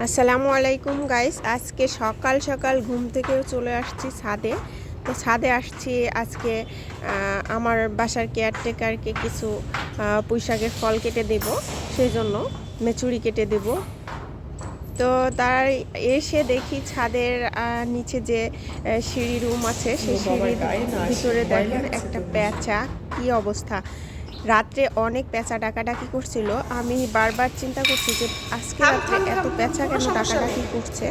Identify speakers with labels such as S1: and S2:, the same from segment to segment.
S1: আসসালামু আলাইকুম গাইস। আজকে সকাল সকাল ঘুম থেকে চলে আসছি ছাদে। তো ছাদে আসছি আজকে আমার বাসার কেয়ারটেকারকে কিছু পুঁইশাকের ফল কেটে দেব, সেই জন্য মেচুরি কেটে দেব। তো তার এসে দেখি ছাদের নিচে যে সিঁড়ি রুম আছে, সেই সিঁড়ির ভিতরে দেখেন একটা পেঁচা, কি অবস্থা। রাত্রে অনেক পেঁচা ডাকাডাকি করছিল। আমি বারবার চিন্তা করছি যে আজকে রাত্রে এত পেঁচা কেন ডাকাডাকি করছে।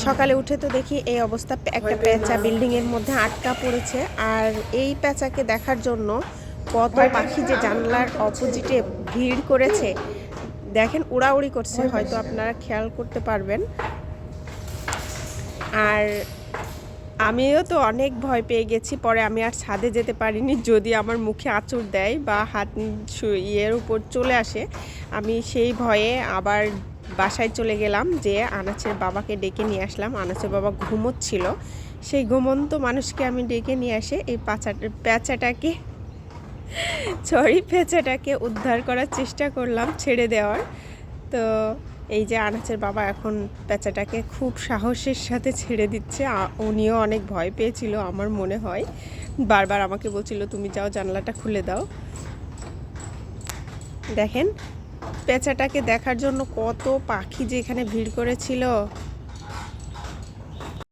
S1: সকালে উঠে তো দেখি এই অবস্থা, একটা পেঁচা বিল্ডিংয়ের মধ্যে আটকা পড়েছে। আর এই পেঁচাকে দেখার জন্য কত পাখি যে জানলার অপোজিটে ভিড় করেছে, দেখেন উড়াউড়ি করছে, হয়তো আপনারা খেয়াল করতে পারবেন। আর আমিও তো অনেক ভয় পেয়ে গেছি, পরে আমি আর ছাদে যেতে পারিনি। যদি আমার মুখে আঁচড় দেয় বা হাত ইয়ের উপর চলে আসে, আমি সেই ভয়ে আবার বাসায় চলে গেলাম, যে আনাচের বাবাকে ডেকে নিয়ে আসলাম। আনাচের বাবা ঘুমোচ্ছিল, সেই ঘুমন্ত মানুষকে আমি ডেকে নিয়ে আসে এই পেঁচাটাকে উদ্ধার করার চেষ্টা করলাম, ছেড়ে দেওয়ার। তো এই যে আনাচের বাবা এখন পেঁচাটাকে খুব সাহসের সাথে ছেড়ে দিচ্ছে। উনিও অনেক ভয় পেয়েছিল আমার মনে হয়, বারবার আমাকে বলছিল তুমি যাও, জানলাটা খুলে দাও। দেখেন পেঁচাটাকে দেখার জন্য কত পাখি যে এখানে ভিড় করেছিল।